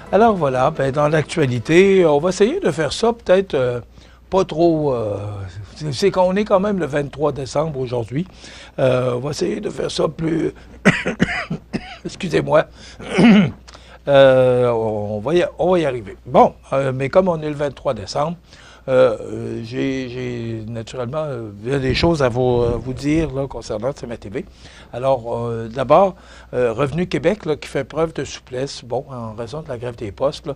Alors voilà, ben, dans l'actualité, on va essayer de faire ça peut-être pas trop. C'est qu'on est quand même le 23 décembre aujourd'hui. On va essayer de faire ça plus. Excusez-moi. On va y arriver. Bon, mais comme on est le 23 décembre, j'ai naturellement des choses à vous dire là, concernant CMA-TV. Alors, d'abord, Revenu Québec là, qui fait preuve de souplesse, bon, en raison de la grève des postes, là,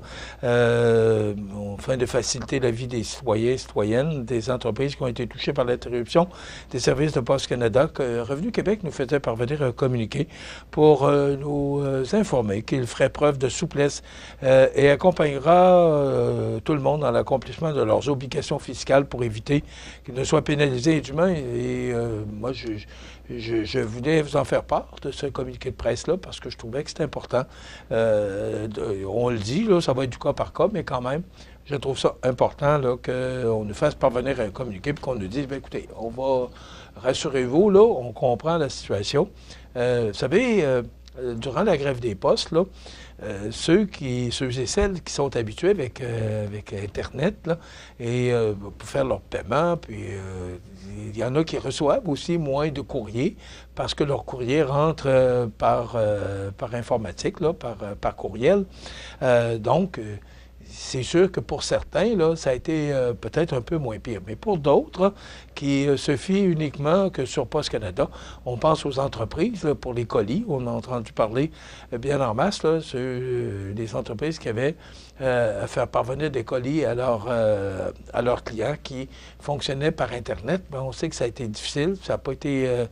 afin de faciliter la vie des citoyens et citoyennes, des entreprises qui ont été touchées par l'interruption des services de Poste Canada. Revenu Québec nous faisait parvenir un communiqué pour nous informer qu'il ferait preuve de souplesse et accompagnera tout le monde dans l'accomplissement de leurs obligations fiscales pour éviter qu'ils ne soient pénalisés indûment. Et moi, je voulais vous en faire part de ce communiqué de presse-là parce que je trouvais que c'était important. On le dit, là, ça va être du cas par cas, mais quand même, je trouve ça important qu'on nous fasse parvenir un communiqué et qu'on nous dise, bien, écoutez, on va, rassurez-vous, là, on comprend la situation. Vous savez, durant la grève des postes, là, ceux et celles qui sont habitués avec Internet là, et pour faire leur paiement, puis il y en a qui reçoivent aussi moins de courriers parce que leur courrier rentre par informatique, là, par courriel. Donc, c'est sûr que pour certains, là, ça a été peut-être un peu moins pire. Mais pour d'autres, qui se fient uniquement que sur Poste Canada, on pense aux entreprises, là, pour les colis. On a entendu parler bien en masse, là, sur les entreprises qui avaient à faire parvenir des colis à leurs clients qui fonctionnaient par Internet. Ben, on sait que ça a été difficile. Ça n'a pas été...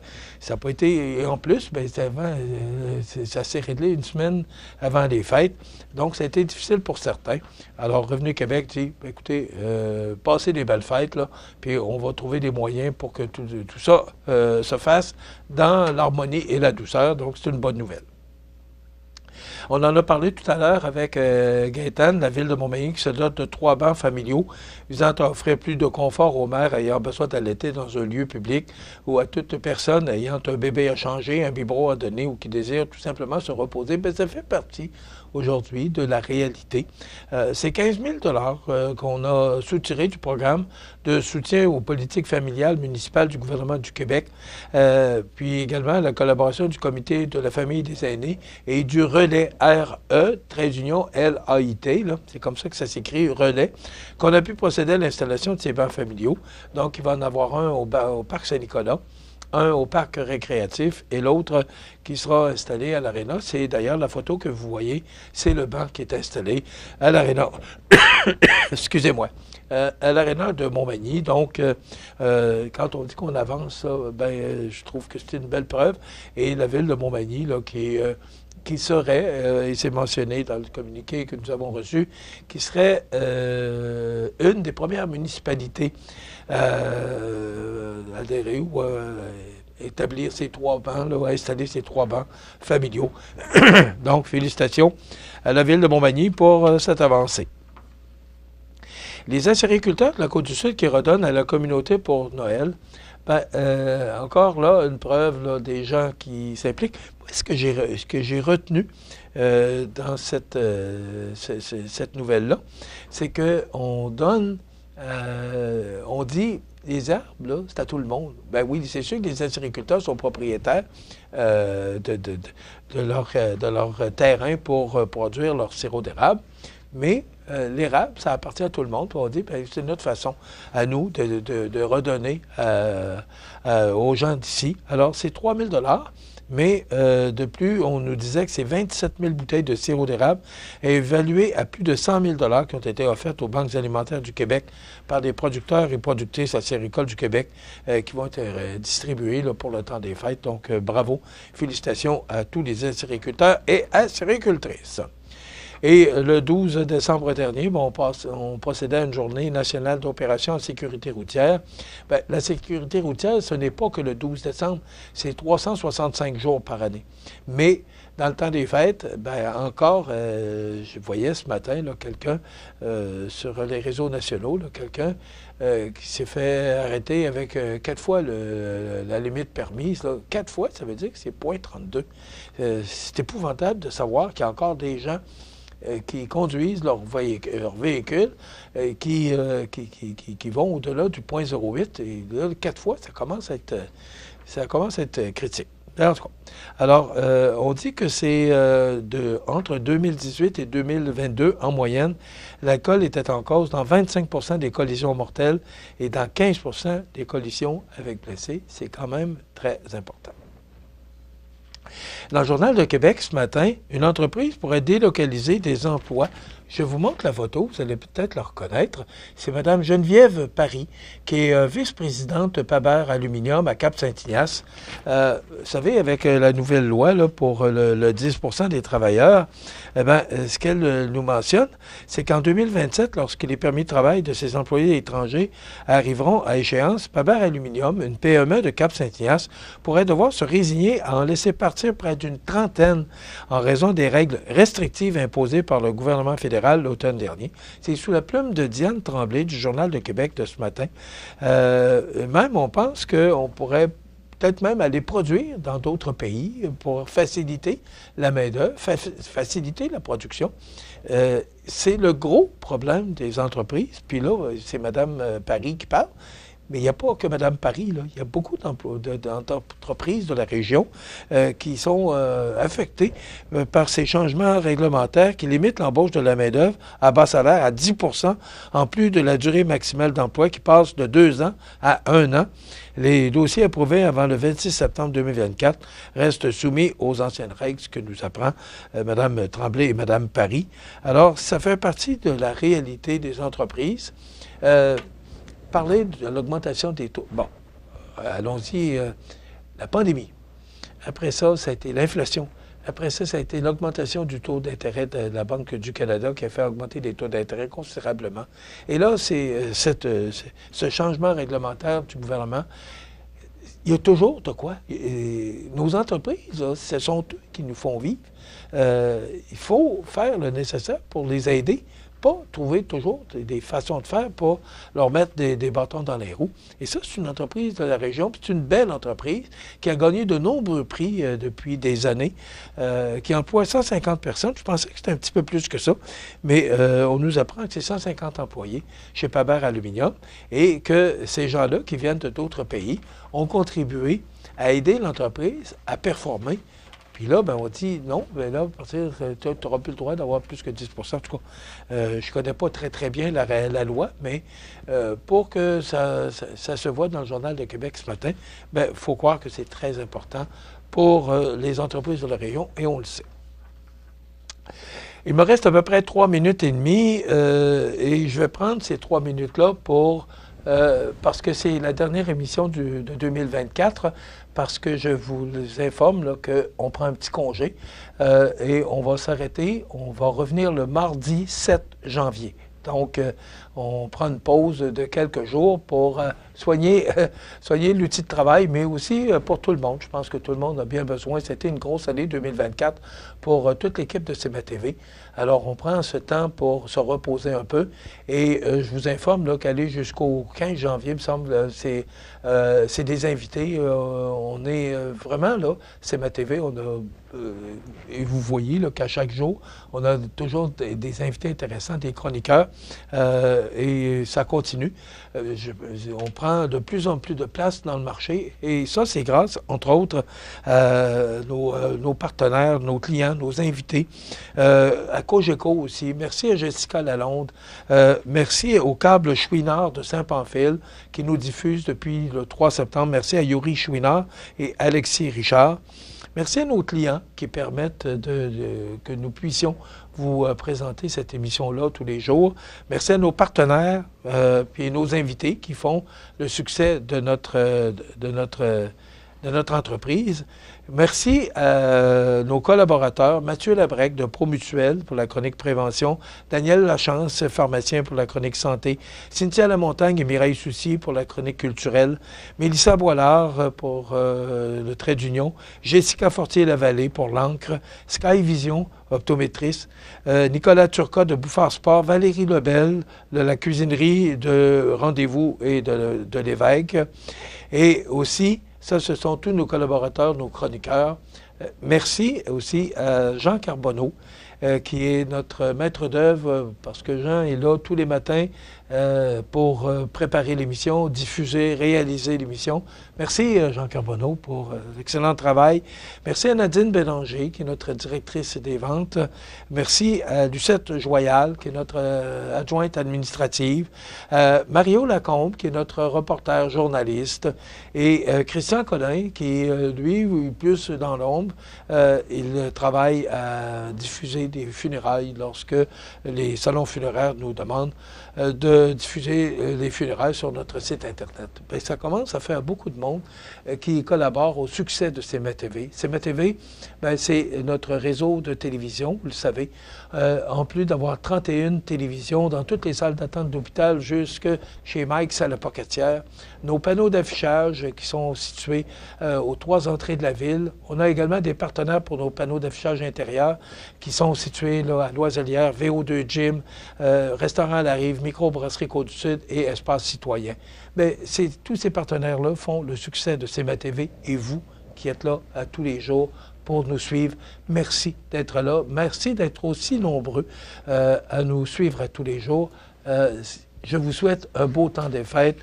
Et en plus, ben, ça s'est réglé une semaine avant les fêtes. Donc, ça a été difficile pour certains. Alors, Revenu Québec dit, écoutez, passez des belles fêtes, là, puis on va trouver des moyens pour que tout ça se fasse dans l'harmonie et la douceur. Donc, c'est une bonne nouvelle. On en a parlé tout à l'heure avec Gaétane, la ville de Montmagny, qui se dote de 3 bancs familiaux visant à offrir plus de confort aux mères ayant besoin d'allaiter dans un lieu public ou à toute personne ayant un bébé à changer, un biberon à donner ou qui désire tout simplement se reposer. Bien, ça fait partie aujourd'hui de la réalité. C'est 15 000 qu'on a soutiré du programme de soutien aux politiques familiales municipales du gouvernement du Québec, puis également la collaboration du comité de la famille des aînés et du relais RE, trait d'union LAIT, c'est comme ça que ça s'écrit, relais, qu'on a pu procéder à l'installation de ces bancs familiaux. Donc, il va en avoir un au Parc Saint-Nicolas, un au parc récréatif et l'autre qui sera installé à l'Aréna. C'est d'ailleurs la photo que vous voyez, c'est le banc qui est installé à l'Aréna. Excusez-moi. À l'Aréna de Montmagny. Donc, quand on dit qu'on avance, je trouve que c'est une belle preuve. Et la ville de Montmagny, là, qui serait, et c'est mentionné dans le communiqué que nous avons reçu, qui serait une des premières municipalités adhérer ou établir ces 3 bancs, là, installer ces 3 bancs familiaux. Donc, félicitations à la ville de Montmagny pour cette avancée. Les acériculteurs de la Côte-du-Sud qui redonnent à la communauté pour Noël, encore là, une preuve là, des gens qui s'impliquent. Ce que j'ai retenu dans cette nouvelle-là, c'est qu'on donne, on dit, les arbres, là, c'est à tout le monde. Ben oui, c'est sûr que les agriculteurs sont propriétaires de leur terrain pour produire leur sirop d'érable, mais l'érable, ça appartient à tout le monde. Puis on dit, ben, c'est notre façon à nous de redonner aux gens d'ici. Alors, c'est 3 000 $, mais de plus, on nous disait que c'est 27 000 bouteilles de sirop d'érable évaluées à plus de 100 000 $ qui ont été offertes aux banques alimentaires du Québec par des producteurs et productrices acéricoles du Québec qui vont être distribuées là, pour le temps des fêtes. Donc, bravo, félicitations à tous les acériculteurs et acéricultrices. Et le 12 décembre dernier, on procédait à une journée nationale d'opération en sécurité routière. Bien, la sécurité routière, ce n'est pas que le 12 décembre, c'est 365 jours par année. Mais dans le temps des fêtes, bien, encore, je voyais ce matin quelqu'un sur les réseaux nationaux, quelqu'un qui s'est fait arrêter avec 4 fois la limite permise. 4 fois, ça veut dire que c'est 0,32. C'est épouvantable de savoir qu'il y a encore des gens qui conduisent leur véhicule qui vont au-delà du 0,08. Et là, 4 fois, ça commence à être critique. En tout cas. Alors, on dit que c'est entre 2018 et 2022, en moyenne, l'alcool était en cause dans 25 des collisions mortelles et dans 15 des collisions avec blessés. C'est quand même très important. Dans le Journal de Québec, ce matin, une entreprise pourrait délocaliser des emplois. Je vous montre la photo, vous allez peut-être la reconnaître. C'est Mme Geneviève Paris, qui est vice-présidente de Paber Aluminium à Cap-Saint-Ignace. Vous savez, avec la nouvelle loi là, pour le 10 des travailleurs, eh bien, ce qu'elle nous mentionne, c'est qu'en 2027, lorsque les permis de travail de ces employés étrangers arriveront à échéance, Paber Aluminium, une PME de Cap-Saint-Ignace, pourrait devoir se résigner à en laisser partir près d'une trentaine en raison des règles restrictives imposées par le gouvernement fédéral l'automne dernier. C'est sous la plume de Diane Tremblay du Journal de Québec de ce matin. Même, on pense qu'on pourrait peut-être même aller produire dans d'autres pays pour faciliter la main-d'œuvre, faciliter la production. C'est le gros problème des entreprises. Puis là, c'est Mme Paris qui parle. Mais il n'y a pas que Mme Paris, là. Il y a beaucoup d'entreprises de la région qui sont affectées par ces changements réglementaires qui limitent l'embauche de la main-d'œuvre à bas salaire à 10 en plus de la durée maximale d'emploi qui passe de 2 ans à 1 an. Les dossiers approuvés avant le 26 septembre 2024 restent soumis aux anciennes règles, ce que nous apprend Mme Tremblay et Mme Paris. Alors, ça fait partie de la réalité des entreprises. Parler de l'augmentation des taux. Bon, allons-y. La pandémie. Après ça, ça a été l'inflation. Après ça, ça a été l'augmentation du taux d'intérêt de la Banque du Canada qui a fait augmenter les taux d'intérêt considérablement. Et là, c'est ce changement réglementaire du gouvernement. Il y a toujours de quoi. Nos entreprises, là, ce sont eux qui nous font vivre. Il faut faire le nécessaire pour les aider. Pas trouver toujours des façons de faire pour leur mettre des bâtons dans les roues. Et ça, c'est une entreprise de la région, puis c'est une belle entreprise qui a gagné de nombreux prix depuis des années, qui emploie 150 personnes. Je pensais que c'était un petit peu plus que ça, mais on nous apprend que c'est 150 employés chez Paber Aluminium et que ces gens-là, qui viennent de d'autres pays, ont contribué à aider l'entreprise à performer. Puis là, ben, on dit non, ben là, à partir, tu n'auras plus le droit d'avoir plus que 10 en tout cas. Je ne connais pas très, très bien la loi, mais pour que ça se voit dans le Journal de Québec ce matin, il faut croire que c'est très important pour les entreprises de la région, et on le sait. Il me reste à peu près 3 minutes et demie, et je vais prendre ces 3 minutes-là pour... parce que c'est la dernière émission de 2024, parce que je vous informe qu'on prend un petit congé et on va s'arrêter. On va revenir le mardi 7 janvier. Donc, on prend une pause de quelques jours pour soigner l'outil de travail, mais aussi pour tout le monde. Je pense que tout le monde a bien besoin. C'était une grosse année 2024 pour toute l'équipe de CMA-TV. Alors, on prend ce temps pour se reposer un peu. Et je vous informe qu'aller jusqu'au 15 janvier, il me semble, c'est des invités. On est vraiment là, CMA-TV, on a... et vous voyez qu'à chaque jour, on a toujours des invités intéressants, des chroniqueurs, et ça continue. On prend de plus en plus de place dans le marché, et ça, c'est grâce, entre autres, à nos partenaires, nos clients, nos invités, à Cogeco aussi. Merci à Jessica Lalonde. Merci au câble Chouinard de Saint-Pamphile qui nous diffuse depuis le 3 septembre. Merci à Yuri Chouinard et Alexis Richard. Merci à nos clients qui permettent que nous puissions vous présenter cette émission-là tous les jours. Merci à nos partenaires et nos invités qui font le succès de notre entreprise. Merci à nos collaborateurs, Mathieu Labrec de Promutuel pour la chronique prévention, Daniel Lachance, pharmacien pour la chronique santé, Cynthia Lamontagne et Mireille Soucy pour la chronique culturelle, Mélissa Boilard pour le trait d'union, Jessica Fortier-Lavallée pour l'encre, Sky Vision, optométrice, Nicolas Turcot de Bouffard Sport, Valérie Lebel de la cuisinerie de Rendez-vous et de l'Évêque, et aussi... Ça, ce sont tous nos collaborateurs, nos chroniqueurs. Merci aussi à Jean Carbonneau, qui est notre maître d'œuvre, parce que Jean est là tous les matins pour préparer l'émission, diffuser, réaliser l'émission. Merci Jean Carbonneau pour l'excellent travail. Merci à Nadine Bélanger, qui est notre directrice des ventes. Merci à Lucette Joyal, qui est notre adjointe administrative. Mario Lacombe, qui est notre reporter journaliste. Et Christian Collin, qui, lui, plus dans l'ombre. Il travaille à diffuser des funérailles lorsque les salons funéraires nous demandent de diffuser les funérailles sur notre site Internet. Bien, ça commence à faire beaucoup de monde qui collabore au succès de CMA TV. CMA TV, c'est notre réseau de télévision, vous le savez, en plus d'avoir 31 télévisions dans toutes les salles d'attente d'hôpital jusque chez Mike Salopocatière. Nos panneaux d'affichage qui sont situés aux 3 entrées de la ville. On a également des partenaires pour nos panneaux d'affichage intérieur qui sont situés là, à Loiselière, VO2 Gym, Restaurant à la Rive, Microbrasserie Côte-du-Sud et Espace Citoyen. Mais tous ces partenaires-là font le succès de CMA TV et vous qui êtes là à tous les jours pour nous suivre. Merci d'être là. Merci d'être aussi nombreux à nous suivre à tous les jours. Je vous souhaite un beau temps des fêtes,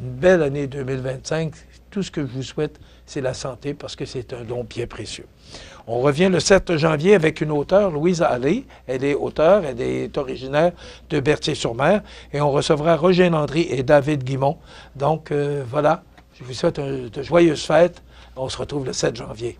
une belle année 2025. Tout ce que je vous souhaite, c'est la santé parce que c'est un don bien précieux. On revient le 7 janvier avec une auteure, Louise Allé. Elle est auteure, elle est originaire de Berthier-sur-Mer. Et on recevra Roger Landry et David Guimont. Donc voilà, je vous souhaite de joyeuses fêtes. On se retrouve le 7 janvier.